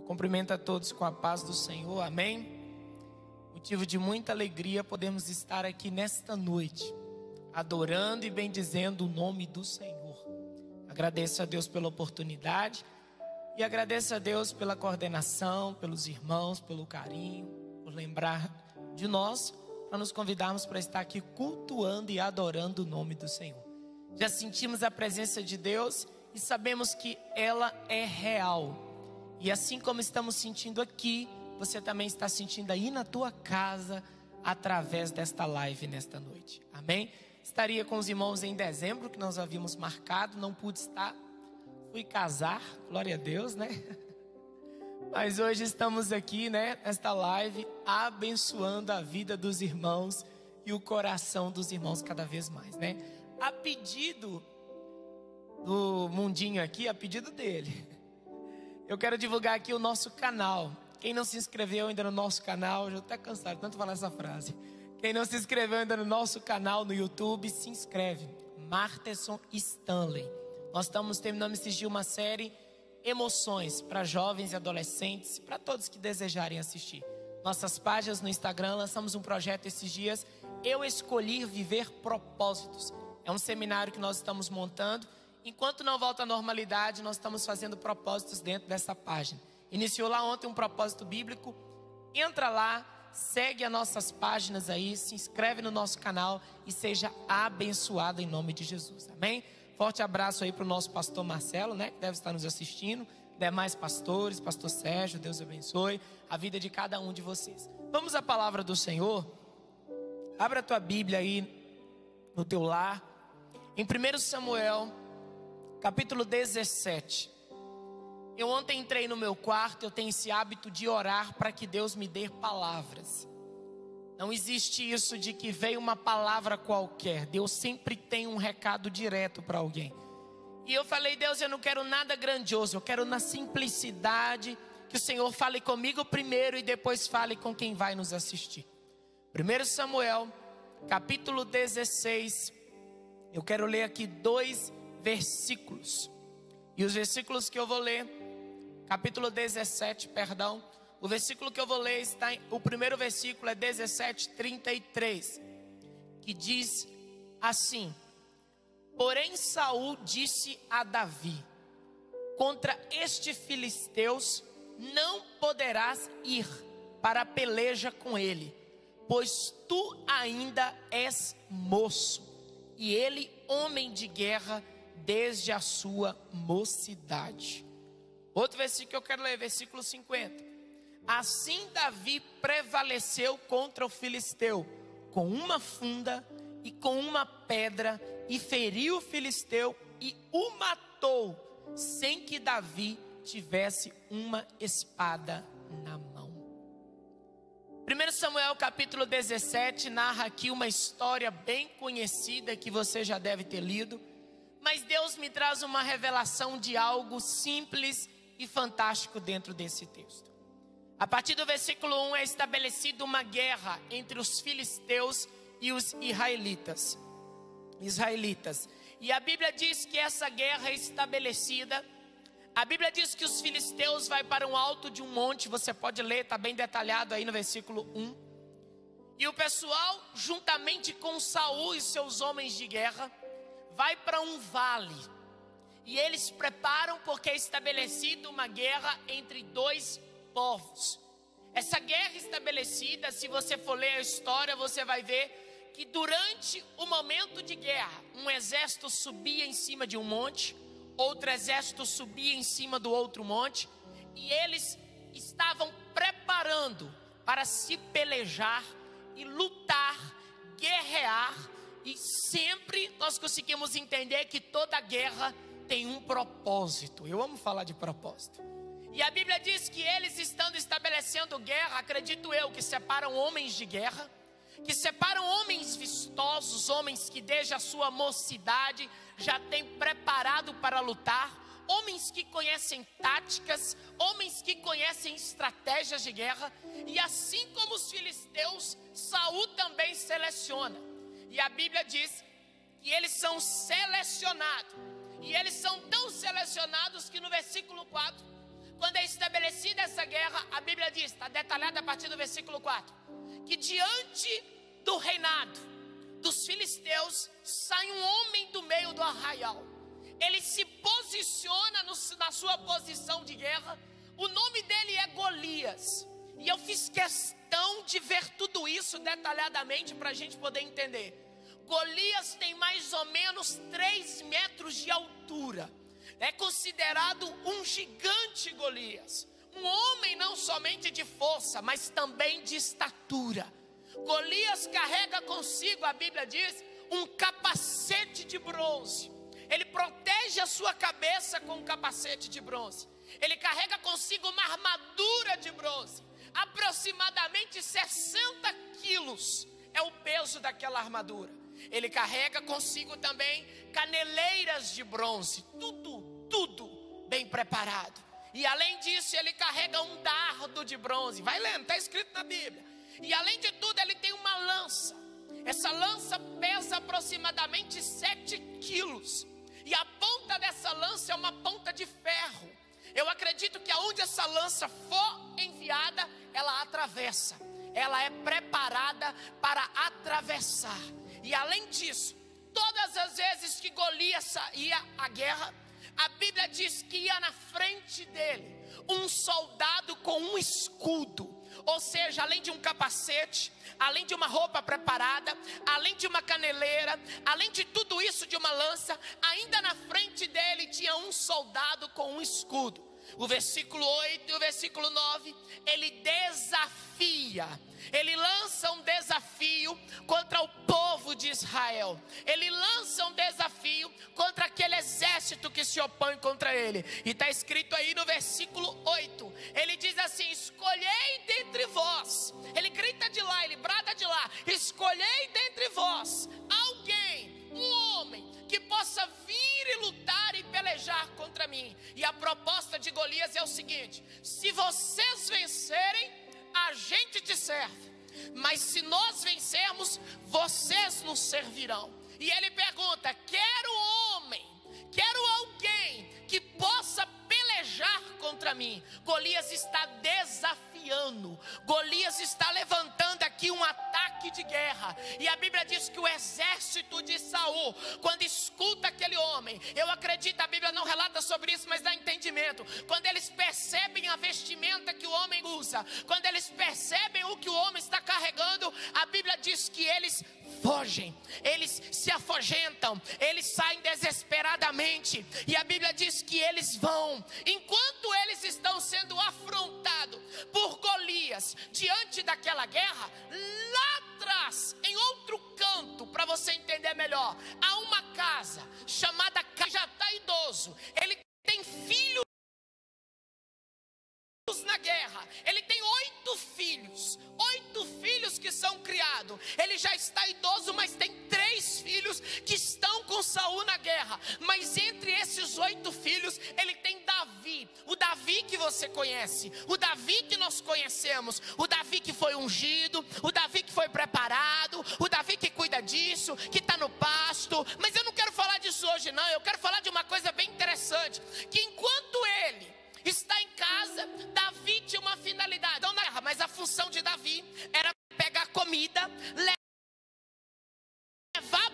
Cumprimento a todos com a paz do Senhor, amém? Motivo de muita alegria podemos estar aqui nesta noite, adorando e bendizendo o nome do Senhor. Agradeço a Deus pela oportunidade e agradeço a Deus pela coordenação, pelos irmãos, pelo carinho, por lembrar de nós, para nos convidarmos para estar aqui cultuando e adorando o nome do Senhor. Já sentimos a presença de Deus e sabemos que ela é real. E assim como estamos sentindo aqui, você também está sentindo aí na tua casa, através desta live nesta noite. Amém? Estaria com os irmãos em dezembro, que nós havíamos marcado, não pude estar. Fui casar, glória a Deus, né? Mas hoje estamos aqui, né, nesta live, abençoando a vida dos irmãos e o coração dos irmãos cada vez mais, né? A pedido do mundinho aqui, a pedido dele, eu quero divulgar aqui o nosso canal. Quem não se inscreveu ainda no nosso canal, já estou até cansado de tanto falar essa frase. Quem não se inscreveu ainda no nosso canal no YouTube, se inscreve. Marterson Stanley. Nós estamos terminando esses dias uma série Emoções para jovens e adolescentes, para todos que desejarem assistir. Nossas páginas no Instagram, lançamos um projeto esses dias, Eu Escolhi Viver Propósitos. É um seminário que nós estamos montando. Enquanto não volta à normalidade, nós estamos fazendo propósitos dentro dessa página. Iniciou lá ontem um propósito bíblico. Entra lá, segue as nossas páginas aí, se inscreve no nosso canal e seja abençoado em nome de Jesus. Amém? Forte abraço aí para o nosso pastor Marcelo, né, que deve estar nos assistindo. Demais pastores, pastor Sérgio, Deus abençoe a vida de cada um de vocês. Vamos à palavra do Senhor. Abra a tua Bíblia aí no teu lar. Em 1 Samuel, capítulo 17. Eu ontem entrei no meu quarto, eu tenho esse hábito de orar para que Deus me dê palavras. Não existe isso de que veio uma palavra qualquer. Deus sempre tem um recado direto para alguém. E eu falei, Deus, eu não quero nada grandioso, eu quero na simplicidade que o Senhor fale comigo primeiro e depois fale com quem vai nos assistir. 1 Samuel, capítulo 16, eu quero ler aqui 2 versículos. E os versículos que eu vou ler, capítulo 17, perdão. O versículo que eu vou ler está o primeiro versículo é 17:33, que diz assim: Porém Saul disse a Davi: Contra este filisteus não poderás ir para a peleja com ele, pois tu ainda és moço, e ele homem de guerra desde a sua mocidade. Outro versículo que eu quero ler, versículo 50. Assim Davi prevaleceu contra o filisteu com uma funda e com uma pedra, e feriu o filisteu e o matou, sem que Davi tivesse uma espada na mão. 1 Samuel capítulo 17 narra aqui uma história bem conhecida que você já deve ter lido. Mas Deus me traz uma revelação de algo simples e fantástico dentro desse texto. A partir do versículo 1 é estabelecida uma guerra entre os filisteus e os israelitas. E a Bíblia diz que essa guerra é estabelecida. A Bíblia diz que os filisteus vão para um alto de um monte. Você pode ler, está bem detalhado aí no versículo 1. E o pessoal, juntamente com Saul e seus homens de guerra, vai para um vale, e eles preparam porque é estabelecida uma guerra entre dois povos. Essa guerra estabelecida, se você for ler a história, você vai ver que durante o momento de guerra, um exército subia em cima de um monte, outro exército subia em cima do outro monte, e eles estavam preparando para se pelejar e lutar, guerrear. E sempre nós conseguimos entender que toda guerra tem um propósito. Eu amo falar de propósito. E a Bíblia diz que eles estando estabelecendo guerra, acredito eu, que separam homens de guerra, que separam homens vistosos, homens que desde a sua mocidade já têm preparado para lutar, homens que conhecem táticas, homens que conhecem estratégias de guerra. E assim como os filisteus, Saul também seleciona. E a Bíblia diz que eles são selecionados. E eles são tão selecionados que no versículo 4 Quando é estabelecida essa guerra, a Bíblia diz, está detalhada a partir do versículo 4, que diante do reinado dos filisteus sai um homem do meio do arraial. Ele se posiciona na sua posição de guerra. O nome dele é Golias. E eu fiz questão de ver tudo isso detalhadamente para a gente poder entender. Golias tem mais ou menos 3 metros de altura. É considerado um gigante Golias. Um homem não somente de força, mas também de estatura. Golias carrega consigo, a Bíblia diz, um capacete de bronze. Ele protege a sua cabeça com um capacete de bronze. Ele carrega consigo uma armadura de bronze. Aproximadamente 60 quilos é o peso daquela armadura. Ele carrega consigo também caneleiras de bronze. Tudo bem preparado. E além disso, ele carrega um dardo de bronze. Vai lendo, está escrito na Bíblia. E além de tudo, ele tem uma lança. Essa lança pesa aproximadamente 7 quilos. E a ponta dessa lança é uma ponta de ferro. Eu acredito que aonde essa lança for enviada, ela atravessa. Ela é preparada para atravessar. E além disso, todas as vezes que Golias ia à guerra, a Bíblia diz que ia na frente dele um soldado com um escudo. Ou seja, além de um capacete, além de uma roupa preparada, além de uma caneleira, além de tudo isso, de uma lança, ainda na frente dele tinha um soldado com um escudo. O versículo 8 e o versículo 9, ele desafia, ele lança um desafio contra o povo de Israel. Ele lança um desafio contra aquele exército que se opõe contra ele. E está escrito aí no versículo 8, ele diz assim: escolhei dentre vós. Ele grita de lá, ele brada de lá: escolhei dentre vós alguém, um homem que possa vir e lutar e pelejar contra mim. E a proposta de Golias é o seguinte: se vocês vencerem, a gente te serve, mas se nós vencermos, vocês nos servirão. E ele pergunta: quero homem, quero alguém que possa pelejar contra mim. Golias está desafiando, Golias está levantando aqui um ataque de guerra. E a Bíblia diz que o exército de Saul, quando escuta aquele homem, eu acredito, a Bíblia não relata sobre isso, mas dá entendimento, quando eles percebem a vestimenta que o homem usa, quando eles percebem o que o homem está carregando, a Bíblia diz que eles fogem, eles se afogentam, eles saem desesperadamente. E a Bíblia diz que eles vão, enquanto eles estão sendo afrontados por Golias, diante daquela guerra, lá atrás, em outro canto, para você entender melhor, há uma casa chamada, já está idoso, ele tem filhos na guerra, ele tem 8 filhos que são criados. Ele já está idoso, mas tem 3 filhos que estão com Saul na guerra. Mas entre esses 8 filhos, ele tem Davi, o Davi que você conhece, o Davi que nós conhecemos, o Davi que foi ungido, o Davi que foi preparado, o Davi que cuida disso, que está no pasto. Mas eu não quero falar disso hoje não, eu quero falar de uma coisa bem interessante, que enquanto ele está em casa, Davi tinha uma finalidade, não na guerra, mas a função de Davi era pegar comida, levar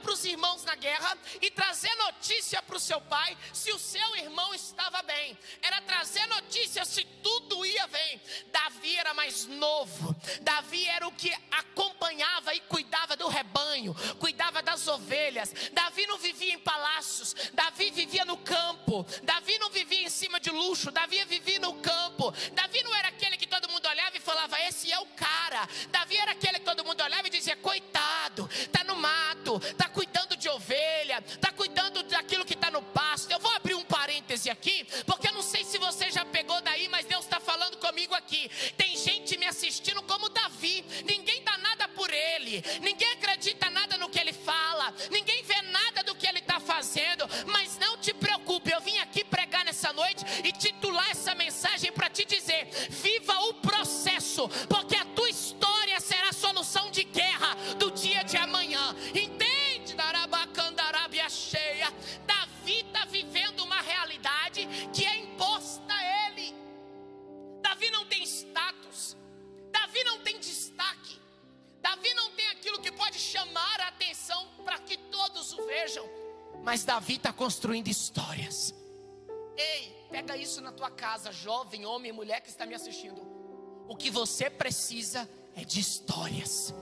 para os irmãos na guerra e trazer notícia para o seu pai se o seu irmão estava bem. Era trazer notícia se tudo ia bem. Davi era mais novo, Davi era o que acompanhava e cuidava do rebanho, cuidava das ovelhas. Davi não vivia em palácios, Davi vivia no campo. Davi não vivia em cima de luxo, Davi vivia no campo. Davi não era aquele que todo mundo olhava e falava: esse é o cara. Davi era aquele que todo mundo olhava e dizia: coitado, está no mato, está cuidando de ovelha, está cuidando daquilo que está no pasto. Eu vou abrir um parêntese aqui, porque eu não sei se você já pegou daí, mas Deus está falando comigo aqui. Tem gente me assistindo como Davi, ninguém dá nada por ele, ninguém acredita nada no que ele fala, ninguém vê nada do que ele está fazendo. Mas não te preocupe, eu vim aqui pregar nessa noite e titular essa mensagem para te dizer tem status, Davi não tem destaque, Davi não tem aquilo que pode chamar a atenção para que todos o vejam. Mas Davi está construindo histórias. Ei, pega isso na tua casa, jovem, homem, mulher que está me assistindo. O que você precisa é de histórias.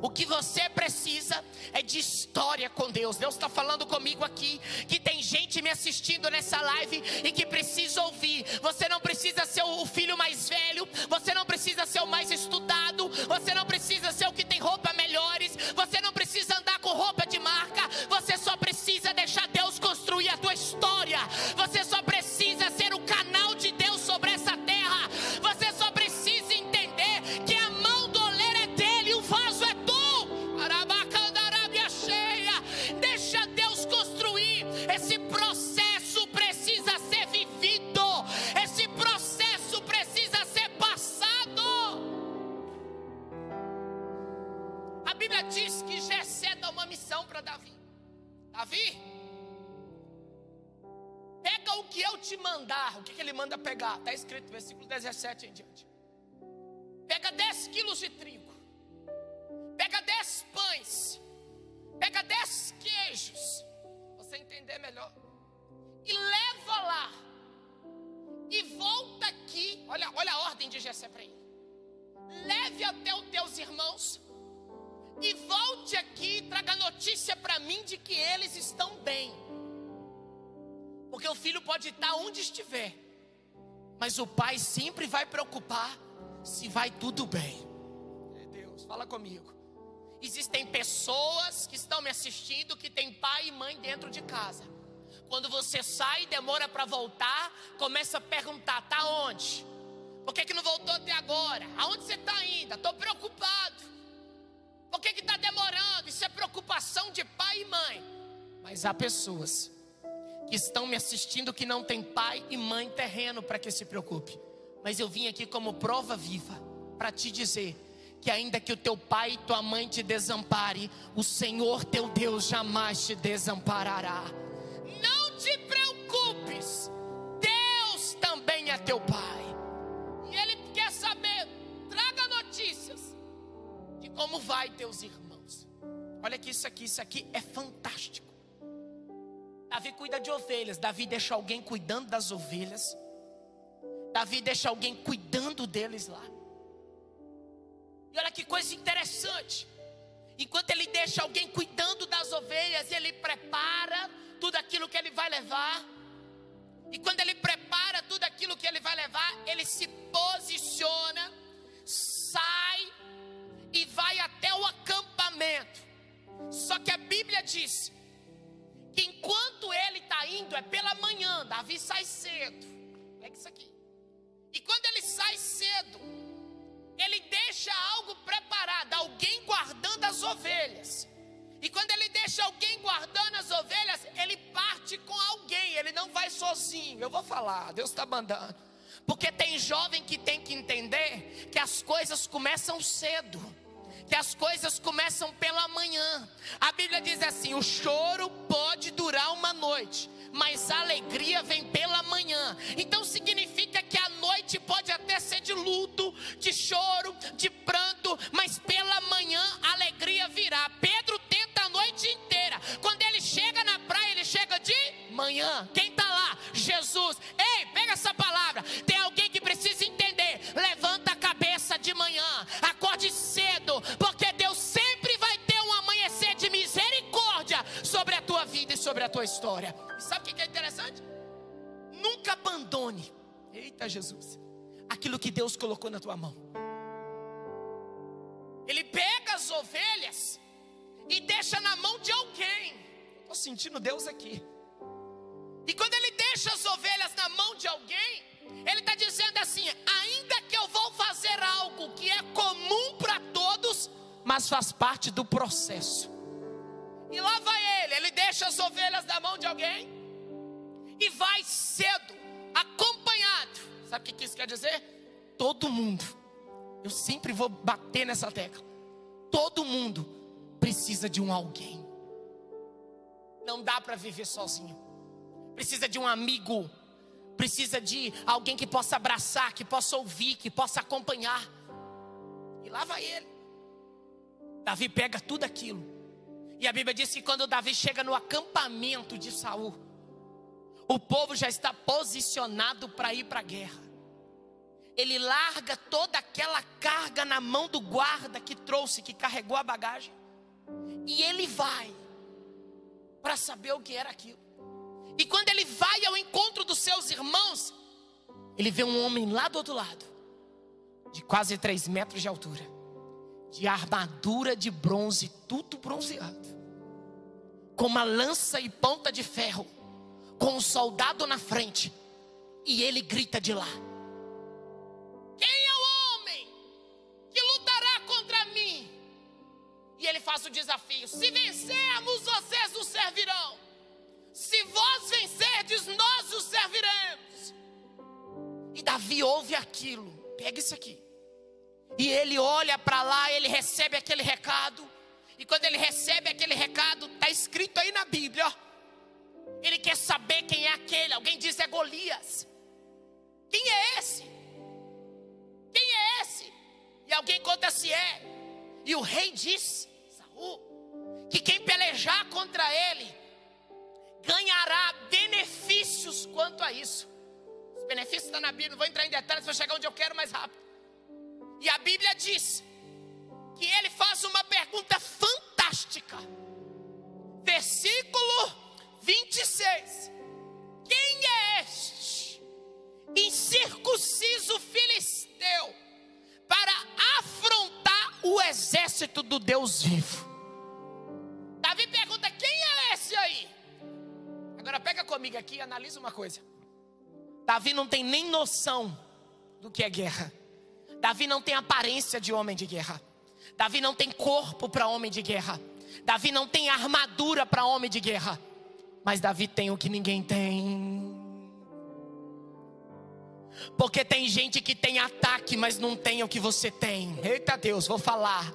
O que você precisa é de história com Deus. Deus está falando comigo aqui, que tem gente me assistindo nessa live e que precisa ouvir. Você não precisa ser o filho mais velho, você não precisa ser o mais estudado, você não precisa ser o que tem roupa melhores, você não precisa andar com roupa de marca. Você só precisa deixar Deus construir a tua história. Você só precisa ser o canal de Deus sobre essa terra. Você só precisa entender que a mão do oleiro é dele e o vaso é tu. Deixa Deus construir. Esse processo precisa ser vivido. Esse processo precisa ser passado. A Bíblia diz que Jessé dá uma missão para Davi. Davi, pega o que eu te mandar. O que ele manda pegar? Está escrito, versículo 17 em diante. Pega 10 quilos de trigo, pega 10 pães, pega 10 queijos, você entender melhor, e leva lá, e volta aqui. Olha a ordem de Jessé para ele. Leve até os teus irmãos, e volte aqui e traga notícia para mim de que eles estão bem. Porque o filho pode estar onde estiver, mas o pai sempre vai preocupar se vai tudo bem. Deus, fala comigo. Existem pessoas que estão me assistindo que tem pai e mãe dentro de casa. Quando você sai e demora para voltar, começa a perguntar: tá onde? Por que não voltou até agora? Aonde você está ainda? Estou preocupado. Por que está demorando? Isso é preocupação de pai e mãe. Mas há pessoas que estão me assistindo que não tem pai e mãe terreno para que se preocupe. Mas eu vim aqui como prova viva para te dizer que ainda que o teu pai e tua mãe te desampare, o Senhor teu Deus jamais te desamparará. Não te preocupes, Deus também é teu pai. E Ele quer saber, traga notícias de como vai teus irmãos. Olha que isso aqui é fantástico. Davi cuida de ovelhas, Davi deixa alguém cuidando das ovelhas, Davi deixa alguém cuidando deles lá. E olha que coisa interessante, enquanto ele deixa alguém cuidando das ovelhas, ele prepara tudo aquilo que ele vai levar. E quando ele prepara tudo aquilo que ele vai levar, ele se posiciona, sai e vai até o acampamento. Só que a Bíblia diz que enquanto ele está indo, é pela manhã, Davi sai cedo. Pega isso aqui. E quando ele sai cedo, ele deixa algo preparado, alguém guardando as ovelhas. E quando ele deixa alguém guardando as ovelhas, ele parte com alguém, ele não vai sozinho. Eu vou falar, Deus está mandando. Porque tem jovem que tem que entender que as coisas começam cedo, que as coisas começam pela manhã. A Bíblia diz assim: o choro pode durar uma noite, mas a alegria vem pela manhã. Então significa que a noite pode até ser de luto, de choro, de pranto, mas pela manhã a alegria virá. Pedro tenta a noite inteira, quando ele chega na praia, ele chega de manhã. Quem está lá? Jesus. Ei, pega essa palavra. Tem alguém que precisa entender. Levanta a cabeça de manhã, acorde cedo, porque Deus sempre vai ter um amanhecer de misericórdia sobre a tua vida e sobre a tua história. E sabe o que é interessante? Nunca abandone, eita Jesus, aquilo que Deus colocou na tua mão. Ele pega as ovelhas e deixa na mão de alguém. Estou sentindo Deus aqui. E quando ele deixa as ovelhas na mão de alguém, ele está dizendo assim: ainda que eu vou fazer algo que é comum para todos, mas faz parte do processo. E lá vai ele deixa as ovelhas na mão de alguém e vai cedo, acompanhado. Sabe o que isso quer dizer? Todo mundo, eu sempre vou bater nessa tecla, todo mundo precisa de um alguém. Não dá para viver sozinho. Precisa de um amigo, precisa de alguém que possa abraçar, que possa ouvir, que possa acompanhar. E lá vai ele. Davi pega tudo aquilo. E a Bíblia diz que quando Davi chega no acampamento de Saul, o povo já está posicionado para ir para a guerra. Ele larga toda aquela carga na mão do guarda que trouxe, que carregou a bagagem. E ele vai para saber o que era aquilo. E quando ele vai ao encontro dos seus irmãos, ele vê um homem lá do outro lado, de quase 3 metros de altura, de armadura de bronze, tudo bronzeado, com uma lança e ponta de ferro, com um soldado na frente. E ele grita de lá: quem é o homem que lutará contra mim? E ele faz o desafio: se vencermos, vocês nos servirão. Se vós vencerdes, nós os serviremos. E Davi ouve aquilo. Pega isso aqui. E ele olha para lá, ele recebe aquele recado. E quando ele recebe aquele recado, está escrito aí na Bíblia, ó. Ele quer saber quem é aquele. Alguém diz: é Golias. Quem é esse? Quem é esse? E alguém conta se é. E o rei diz, Saul, que quem pelejar contra ele ganhará benefícios quanto a isso. Os benefícios estão na Bíblia, não vou entrar em detalhes para chegar onde eu quero mais rápido. E a Bíblia diz que ele faz uma pergunta fantástica. Versículo 26. Quem é este incircunciso filisteu para afrontar o exército do Deus vivo? Davi pergunta: quem é esse aí? Agora pega comigo aqui e analisa uma coisa. Davi não tem nem noção do que é guerra. Davi não tem aparência de homem de guerra. Davi não tem corpo para homem de guerra. Davi não tem armadura para homem de guerra. Mas Davi tem o que ninguém tem. Porque tem gente que tem ataque, mas não tem o que você tem. Eita Deus, vou falar.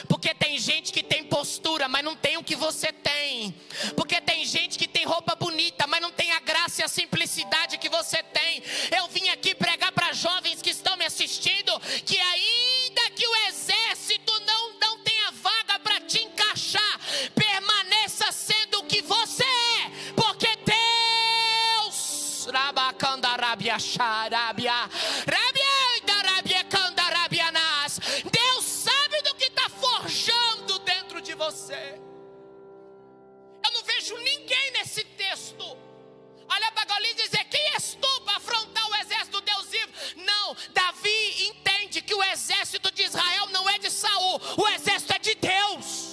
Porque tem gente que tem postura, mas não tem o que você tem. Porque tem gente que tem roupa bonita, mas não tem a graça e a simplicidade que você tem. Eu vim aqui pregar para jovens que estão me assistindo, que ainda que o exército não tenha vaga para te encaixar, permaneça sendo o que você é. Porque Deus, Deus sabe do que está forjando dentro de você. Eu não vejo ninguém nesse texto olhar para Golias e dizer: quem és tu para afrontar o exército do Deus vivo? Não, Davi entende que o exército de Israel não é de Saul, o exército é de Deus.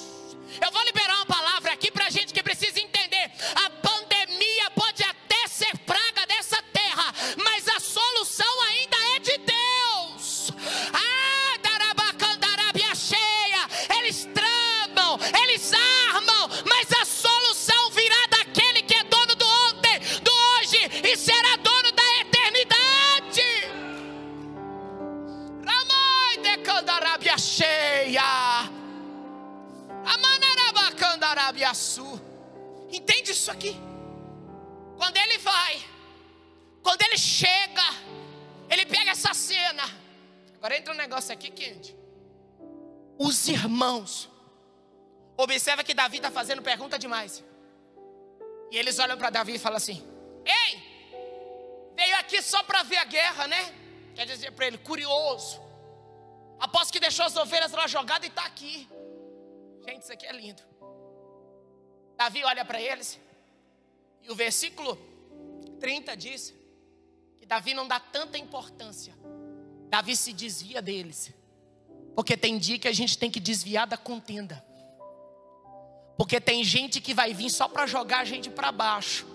Eu vou liberar uma palavra aqui para gente que precisa entender. A pandemia pode até ser praga dessa terra, mas a solução ainda é de Deus. Eles tramam, eles armam, mas a solução virá daquele que é dono do ontem, do hoje e será dono da eternidade. Ramai de candarabia cheia, amanarabacandarabia-su. Entende isso aqui? Quando ele vai, quando ele chega, ele pega essa cena. Agora entra um negócio aqui quente. Os irmãos, observa que Davi está fazendo pergunta demais. E eles olham para Davi e falam assim: ei, veio aqui só para ver a guerra, né? Quer dizer para ele, curioso. Aposto que deixou as ovelhas lá jogadas e está aqui. Gente, isso aqui é lindo. Davi olha para eles. E o versículo 30 diz que Davi não dá tanta importância. Davi se desvia deles. Porque tem dia que a gente tem que desviar da contenda. Porque tem gente que vai vir só para jogar a gente para baixo.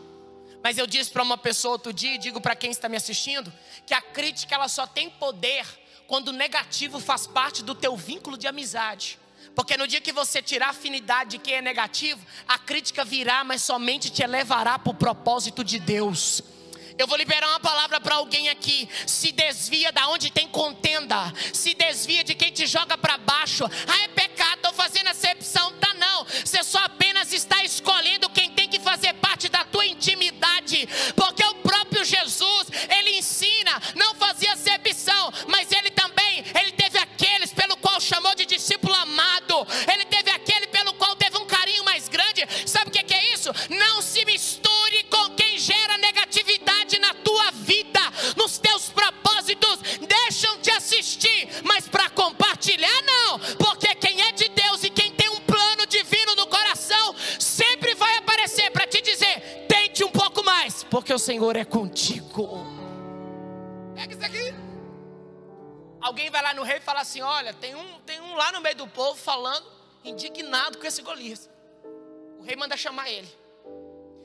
Mas eu disse para uma pessoa outro dia, e digo para quem está me assistindo, que a crítica ela só tem poder quando o negativo faz parte do teu vínculo de amizade. Porque no dia que você tirar a afinidade de quem é negativo, a crítica virá, mas somente te levará para o propósito de Deus. Eu vou liberar uma palavra para alguém aqui. Se desvia da onde tem contenda. Se desvia de quem te joga para baixo. Ah, é pecado, estou fazendo acepção. Tá não, você só apenas está escolhendo quem tem que fazer parte da tua intimidade. Porque o próprio Jesus, para compartilhar, não. Porque quem é de Deus e quem tem um plano divino no coração, sempre vai aparecer para te dizer: tente um pouco mais, porque o Senhor é contigo. Pega isso aqui. Alguém vai lá no rei e fala assim: olha, tem um lá no meio do povo falando, indignado com esse Golias. O rei manda chamar ele.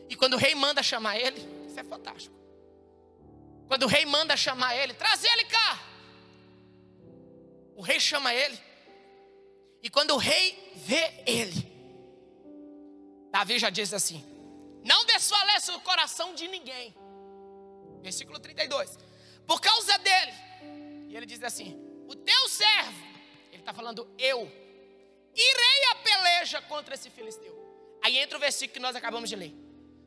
E quando o rei manda chamar ele, isso é fantástico. Quando o rei manda chamar ele, traz ele cá. O rei chama ele. E quando o rei vê ele, Davi já diz assim: não desfaleça o coração de ninguém. Versículo 32. Por causa dele. E ele diz assim: o teu servo, ele está falando eu, irei a peleja contra esse filisteu. Aí entra o versículo que nós acabamos de ler.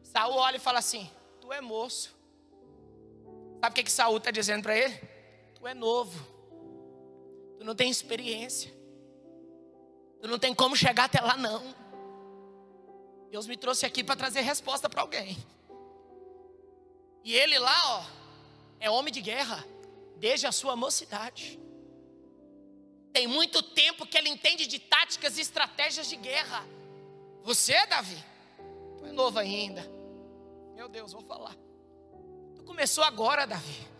Saul olha e fala assim: tu é moço. Sabe o que Saul está dizendo para ele? Tu é novo. Tu não tem experiência. Tu não tem como chegar até lá não. Deus me trouxe aqui para trazer resposta para alguém. E ele lá, ó, é homem de guerra desde a sua mocidade. Tem muito tempo que ele entende de táticas e estratégias de guerra. Você, Davi, tu é novo ainda. Meu Deus, vou falar. Tu começou agora, Davi.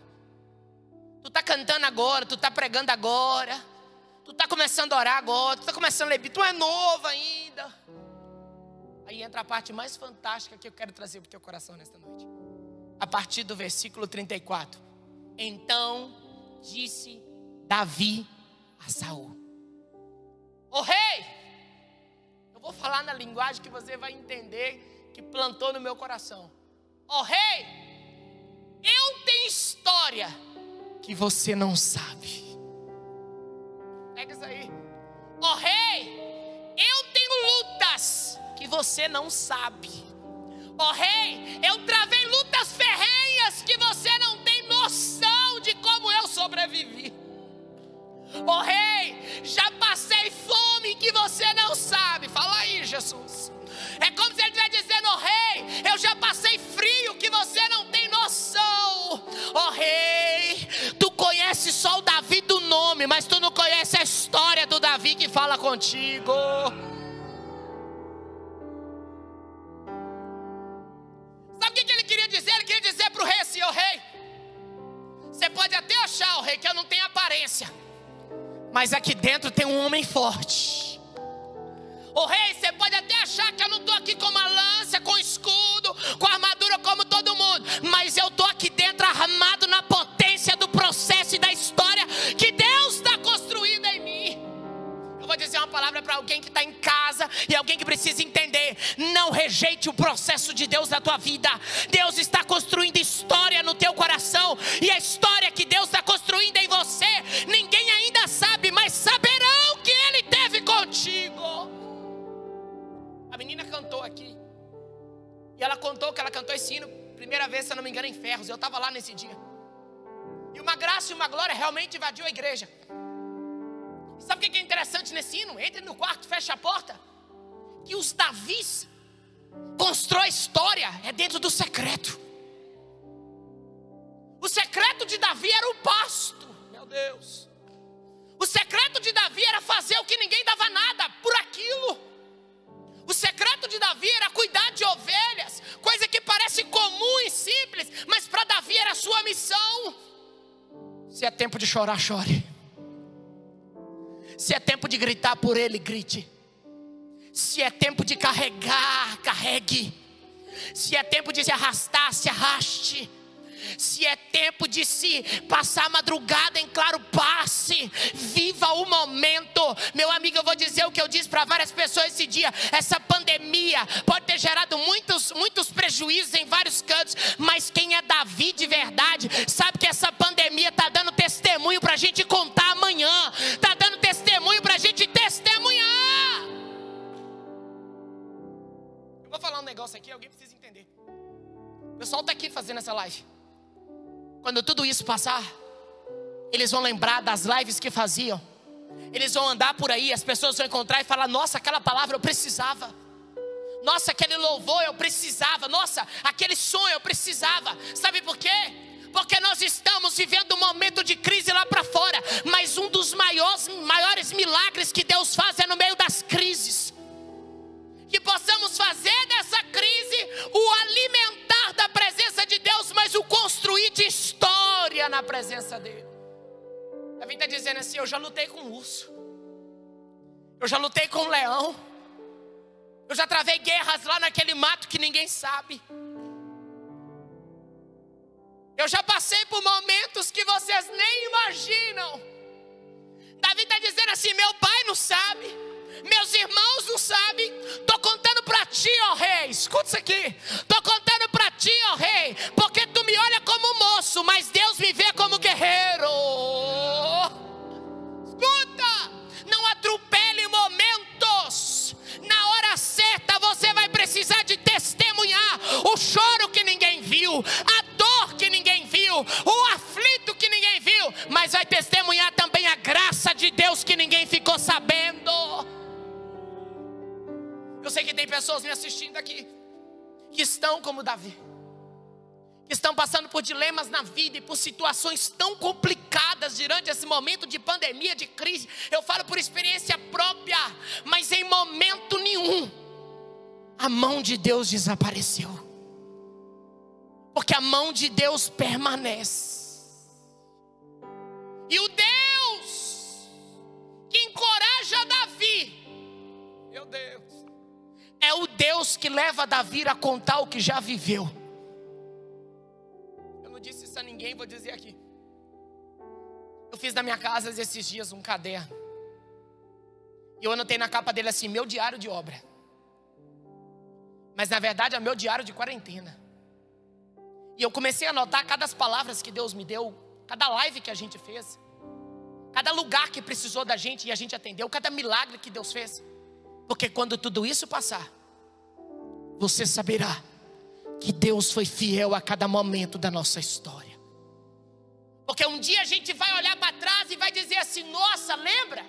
Tu está cantando agora, tu está pregando agora. Tu está começando a orar agora, tu está começando a ler. Tu é novo ainda. Aí entra a parte mais fantástica que eu quero trazer para o teu coração nesta noite. A partir do versículo 34. Então disse Davi a Saul: ô rei, eu vou falar na linguagem que você vai entender, que plantou no meu coração. Ô rei, eu tenho história que você não sabe. Pega isso aí. Ô rei, eu tenho lutas que você não sabe. Ó rei, eu travei lutas ferrenhas que você não tem noção de como eu sobrevivi. Ó rei, já passei fome que você não sabe. Fala aí, Jesus. É como se ele estivesse dizendo: ó rei, eu já passei frio que você não tem noção. Ó rei, tu conhece só o Davi do nome, mas tu não conhece a história do Davi que fala contigo. Sabe o que ele queria dizer? Ele queria dizer para o rei assim: ó rei, você pode até achar, ó rei, que eu não tenho aparência, mas aqui dentro tem um homem forte. Ô rei, você pode até achar que eu não estou aqui com uma lança, com escudo, com armadura como todo mundo, mas eu estou aqui dentro armado na potência do processo e da história que Deus está construindo em mim. Eu vou dizer uma palavra para alguém que está em casa e alguém que precisa entender: não rejeite o processo de Deus na tua vida. Deus está construindo história no teu coração, e a história que Deus está construindo em você, ninguém ainda sabe, mas saberão que Ele teve contigo. A menina cantou aqui, e ela contou que ela cantou esse hino, primeira vez, se eu não me engano, em Ferros. Eu estava lá nesse dia, e uma graça e uma glória realmente invadiu a igreja. Sabe o que é interessante nesse hino? Entre no quarto, fecha a porta. Que os Davis constroem história, é dentro do secreto. O secreto de Davi era o pasto. Meu Deus. O secreto de Davi era fazer o que ninguém dava nada por aquilo. O secreto de Davi era cuidar de ovelhas, coisa que parece comum e simples, mas para Davi era a sua missão. Se é tempo de chorar, chore. Se é tempo de gritar por ele, grite. Se é tempo de carregar, carregue. Se é tempo de se arrastar, se arraste. Se é tempo de se passar a madrugada em claro, passe. Viva o momento. Meu amigo, eu vou dizer o que eu disse para várias pessoas esse dia. Essa pandemia pode ter gerado muitos prejuízos em vários cantos, mas quem é Davi de verdade sabe que essa pandemia está dando testemunho para a gente contar amanhã. Está dando testemunho para a gente testemunhar. Eu vou falar um negócio aqui, alguém precisa entender. O pessoal está aqui fazendo essa live. Quando tudo isso passar, eles vão lembrar das lives que faziam. Eles vão andar por aí, as pessoas vão encontrar e falar: nossa, aquela palavra eu precisava. Nossa, aquele louvor eu precisava. Nossa, aquele sonho eu precisava. Sabe por quê? Porque nós estamos vivendo um momento de crise lá para fora, mas um dos maiores milagres que Deus faz é no meio das crises. Que possamos fazer dessa crise o alimentar da presença de Deus, mas o construir de história na presença dele. Davi está dizendo assim: eu já lutei com um urso, eu já lutei com um leão, eu já travei guerras lá naquele mato que ninguém sabe. Eu já passei por momentos que vocês nem imaginam. Davi está dizendo assim: meu pai não sabe, meus irmãos não sabem. Estou contando para ti, ó rei. Escuta isso aqui. Estou contando para ti, ó rei, porque tu me olha como moço, mas Deus me vê como guerreiro. Escuta, não atropele momentos. Na hora certa você vai precisar de testemunhar o choro que ninguém viu, a dor que ninguém viu, o aflito que ninguém viu, mas vai testemunhar também a graça de Deus que ninguém ficou sabendo. Eu sei que tem pessoas me assistindo aqui que estão como Davi, que estão passando por dilemas na vida e por situações tão complicadas durante esse momento de pandemia, de crise. Eu falo por experiência própria, mas em momento nenhum a mão de Deus desapareceu, porque a mão de Deus permanece. E o Deus que encoraja Davi, meu Deus, é o Deus que leva Davi a contar o que já viveu. Eu não disse isso a ninguém, vou dizer aqui. Eu fiz na minha casa esses dias um caderno, e eu anotei na capa dele assim: meu diário de obra. Mas na verdade é meu diário de quarentena. E eu comecei a anotar cada as palavras que Deus me deu, cada live que a gente fez, cada lugar que precisou da gente e a gente atendeu, cada milagre que Deus fez. Porque quando tudo isso passar, você saberá que Deus foi fiel a cada momento da nossa história. Porque um dia a gente vai olhar para trás e vai dizer assim: nossa, lembra?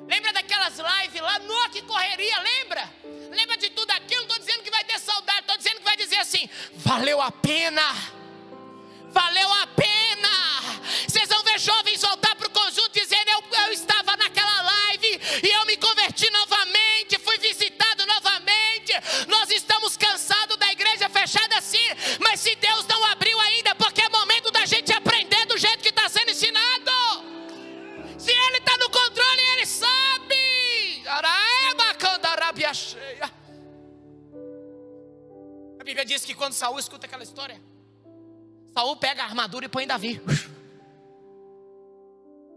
Lembra daquelas lives lá? Nossa, que correria, lembra? Lembra de tudo aquilo? Não estou dizendo que vai ter saudade, estou dizendo que vai dizer assim: valeu a pena. Valeu a pena. Vocês vão ver jovens voltar para o conjunto dizendo: eu estava naquela live e eu me converti novamente, fui visitado novamente. Nós estamos cansados da igreja fechada assim, mas se Deus não abriu ainda, porque é momento da gente aprender do jeito que está sendo ensinado. Se Ele está no controle, Ele sabe. A Bíblia diz que quando Saul escuta aquela história, Saul pega a armadura e põe em Davi.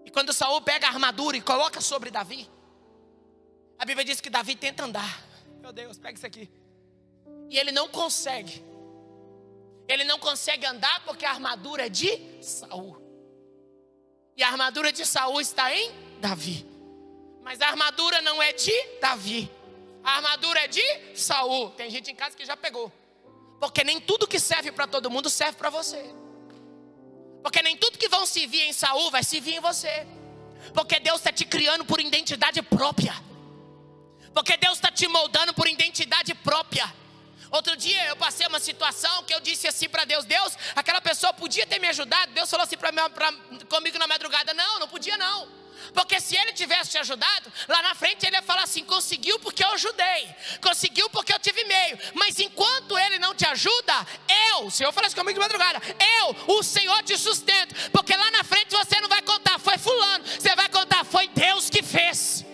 E quando Saul pega a armadura e coloca sobre Davi, a Bíblia diz que Davi tenta andar. Meu Deus, pega isso aqui. E ele não consegue. Ele não consegue andar porque a armadura é de Saul. E a armadura de Saul está em Davi. Mas a armadura não é de Davi. A armadura é de Saul. Tem gente em casa que já pegou. Porque nem tudo que serve para todo mundo serve para você. Porque nem tudo que vão servir em Saul vai servir em você. Porque Deus está te criando por identidade própria. Porque Deus está te moldando por identidade própria. Outro dia eu passei uma situação que eu disse assim para Deus: Deus, aquela pessoa podia ter me ajudado. Deus falou assim comigo na madrugada: não podia não. Porque se ele tivesse te ajudado, lá na frente ele ia falar assim: conseguiu porque eu ajudei, conseguiu porque eu tive meio. Mas enquanto ele não te ajuda, o Senhor fala assim comigo de madrugada: o Senhor te sustenta. Porque lá na frente você não vai contar, foi fulano, você vai contar, foi Deus que fez.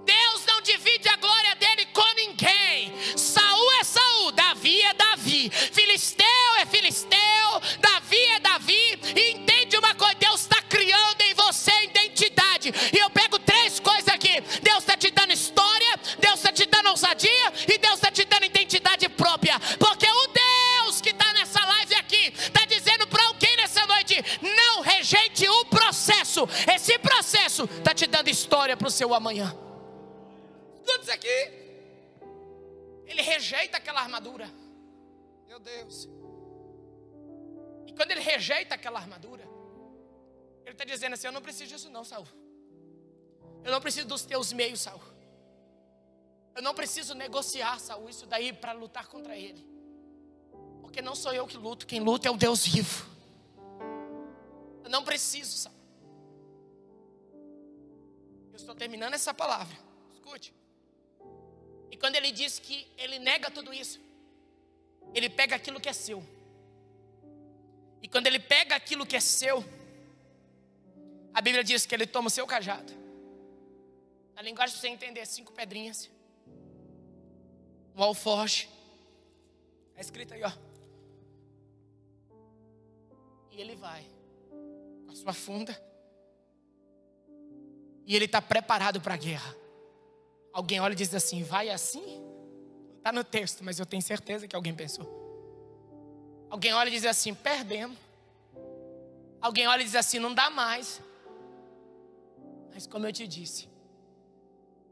Deus não divide a glória dele com ninguém. Saul é Saul, Davi é Davi, Filisteu é Filisteu, Davi é Davi. E entende uma coisa: Deus está criando em você identidade. E eu pego 3 coisas aqui: Deus está te dando história, Deus está te dando ousadia e Deus está te dando identidade própria. Porque o Deus que está nessa live aqui está dizendo para alguém nessa noite: não rejeite o processo. Esse processo está te dando história para o seu amanhã. Tudo isso aqui. Ele rejeita aquela armadura. Meu Deus. E quando ele rejeita aquela armadura, ele está dizendo assim: eu não preciso disso não, Saul. Eu não preciso dos teus meios, Saul. Eu não preciso negociar, Saul, isso daí para lutar contra ele. Porque não sou eu que luto, quem luta é o Deus vivo. Eu não preciso, Saul. estou terminando essa palavra. Escute. E quando ele diz que ele nega tudo isso, ele pega aquilo que é seu. E quando ele pega aquilo que é seu, a Bíblia diz que ele toma o seu cajado. Na linguagem para você entender, 5 pedrinhas, um alforje. Está escrito aí, ó. E ele vai com a sua funda. E ele está preparado para a guerra. Alguém olha e diz assim, vai assim? Está no texto, mas eu tenho certeza que alguém pensou. Alguém olha e diz assim, perdemos. Alguém olha e diz assim, não dá mais. Mas como eu te disse,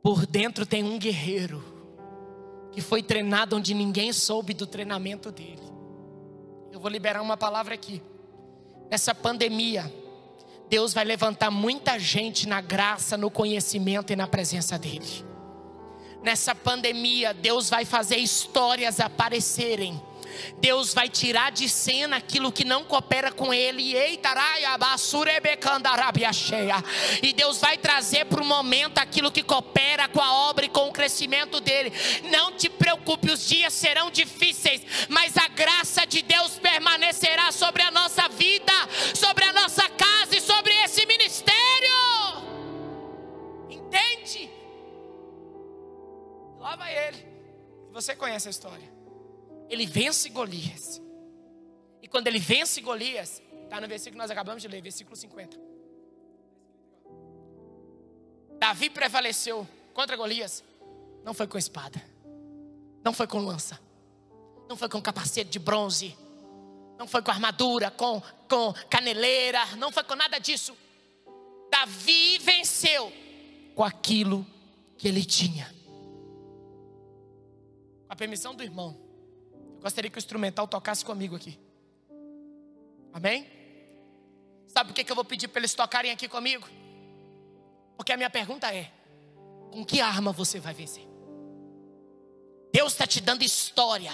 por dentro tem um guerreiro que foi treinado onde ninguém soube do treinamento dele. Eu vou liberar uma palavra aqui. Nessa pandemia, Deus vai levantar muita gente na graça, no conhecimento e na presença dele. Nessa pandemia, Deus vai fazer histórias aparecerem. Deus vai tirar de cena aquilo que não coopera com ele. E Deus vai trazer para o momento aquilo que coopera com a obra e com o crescimento dele. Não te preocupe, os dias serão difíceis, mas a graça de Deus permanecerá sobre a nossa vida, sobre a nossa casa e sobre esse ministério. Entende? Lá vai ele. Você conhece a história. Ele vence Golias. E quando ele vence Golias, está no versículo que nós acabamos de ler, versículo 50. Davi prevaleceu contra Golias. Não foi com espada, não foi com lança, não foi com capacete de bronze, não foi com armadura, com caneleira, não foi com nada disso. Davi venceu com aquilo que ele tinha. Com a permissão do irmão, eu gostaria que o instrumental tocasse comigo aqui. Amém? Sabe por que eu vou pedir para eles tocarem aqui comigo? Porque a minha pergunta é, com que arma você vai vencer? Deus está te dando história.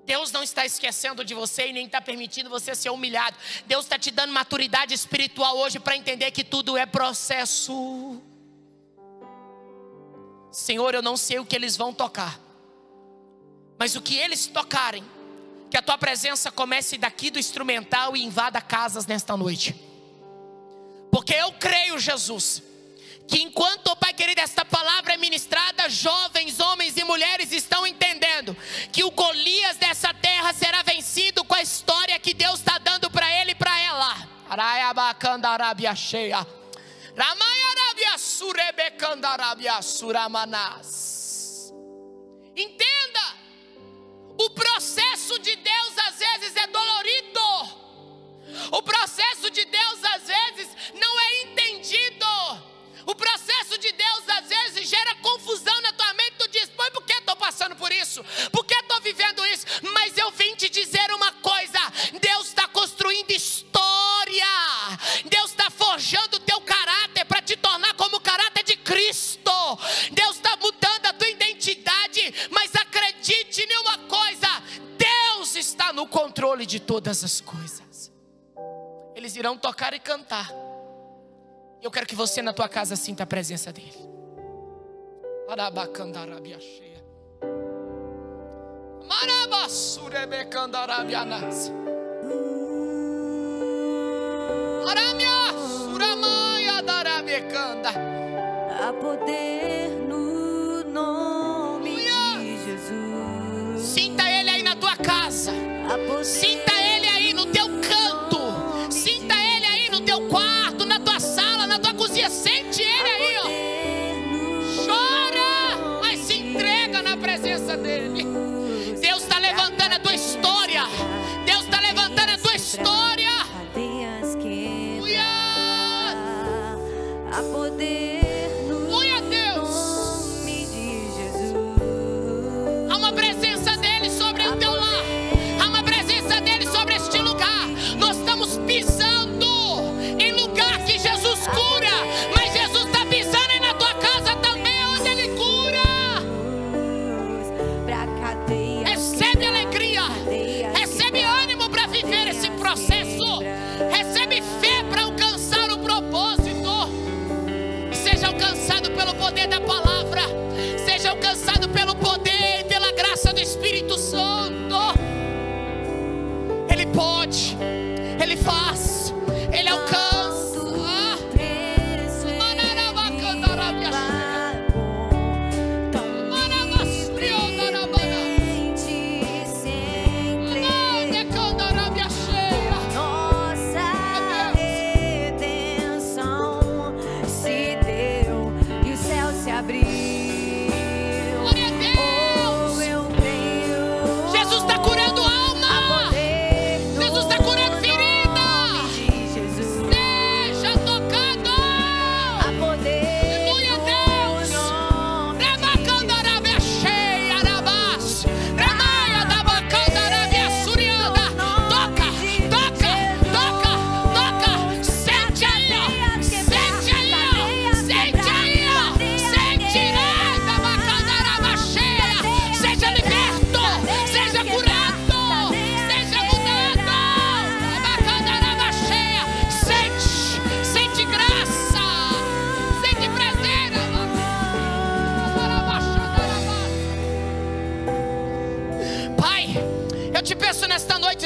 Deus não está esquecendo de você e nem está permitindo você ser humilhado. Deus está te dando maturidade espiritual hoje para entender que tudo é processo. Senhor, eu não sei o que eles vão tocar, mas o que eles tocarem, que a tua presença comece daqui do instrumental e invada casas nesta noite. Porque eu creio, Jesus, que enquanto, Pai querido, esta palavra é ministrada, jovens, homens e mulheres estão entendendo que o Golias dessa terra será vencido com a história que Deus está dando para ele e para ela. Entenda, o processo de Deus às vezes é dolorido. O processo de Deus às vezes não é entendido. O processo de Deus às vezes gera confusão na tua mente. Tu diz, por que estou passando por isso? Por que estou vivendo isso? Mas eu vim te dizer uma coisa. Deus está construindo história. Deus está forjando o teu caráter para te tornar como o caráter de Cristo. Deus está mudando a tua identidade. Mas acredite em uma coisa, Deus está no controle de todas as coisas. Eles irão tocar e cantar. Eu quero que você na tua casa sinta a presença dele. Há poder no nome de Jesus. Sinta ele aí na tua casa. Sinta ele aí no teu canto. Sinta ele aí no teu quarto, na tua sala, na tua cozinha. Sente ele aí, ó. Chora, mas se entrega na presença dele. Deus está levantando a tua história. Deus está levantando a tua história. Há poder no nome de Jesus. Há uma presença dele sobre o teu lar. Há uma presença dele sobre este lugar. Nós estamos pisando em lugar que Jesus cura, mas Jesus está pisando aí na tua casa também, onde ele cura. Recebe alegria, recebe ânimo para viver esse processo, recebe fé para alcançar o propósito. poder da palavra. Seja alcançado pelo poder e pela graça do Espírito Santo. Ele pode, Ele faz, Ele alcança.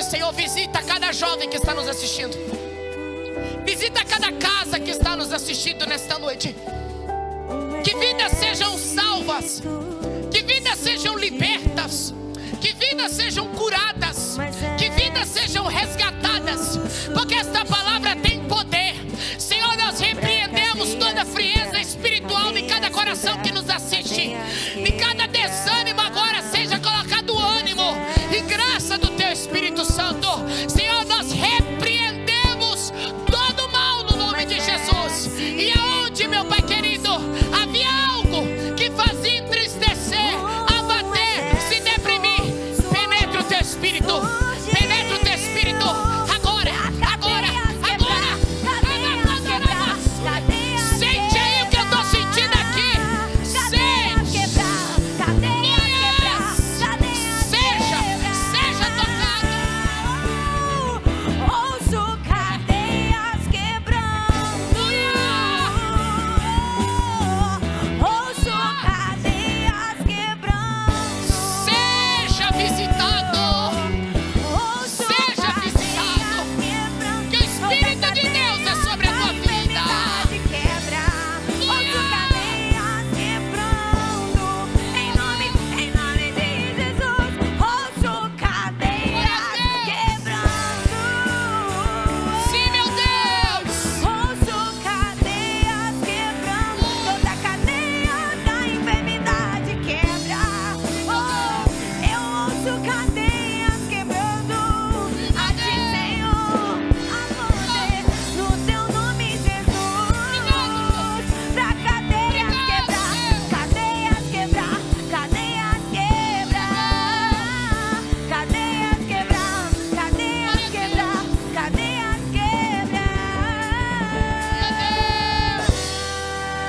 Senhor, visita cada jovem que está nos assistindo. Visita cada casa que está nos assistindo nesta noite. Que vidas sejam salvas, que vidas sejam libertas, que vidas sejam curadas, que vidas sejam resgatadas, porque esta palavra tem poder. Senhor, nós repreendemos toda frieza espiritual em cada coração que nos assiste. Em cada desânimo agora seja colocado ânimo e graça do Teu Espírito Santo. Senhor, nós repreendemos todo o mal no nome de Jesus. E aonde, meu Pai querido, havia algo que fazia entristecer, abater, se deprimir, penetra o Teu Espírito, penetra o Teu Espírito, agora, agora, agora. Sente aí o que eu estou sentindo aqui. Sente. Seja tocado. Ouço cadeias quebrando. Ouço cadeias quebrando. Seja visitado. Ouço Seja visitado. quebrando. Que o Espírito de Deus é sobre a tua vida. Quebra. Ouço cadeias quebrando. Em nome de Jesus. Ouço cadeias quebrando. Sim, meu Deus. Ouço cadeias quebrando. Toda cadeia da enfermidade quebra. Oh, eu ouço cadeias quebrando. A ti, Senhor, a poder no teu nome, Jesus. Pra cadeias quebrar, cadeias quebrar, cadeias quebrar. Cadeias quebrar, cadeias quebrar, cadeias quebrar.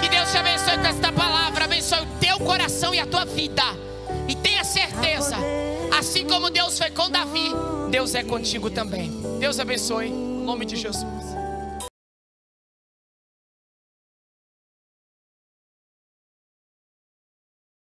Que Deus te abençoe com esta palavra. Abençoe o teu coração e a tua vida. E tenha certeza, assim como Deus foi com Davi, Deus é contigo também. Deus abençoe, em nome de Jesus.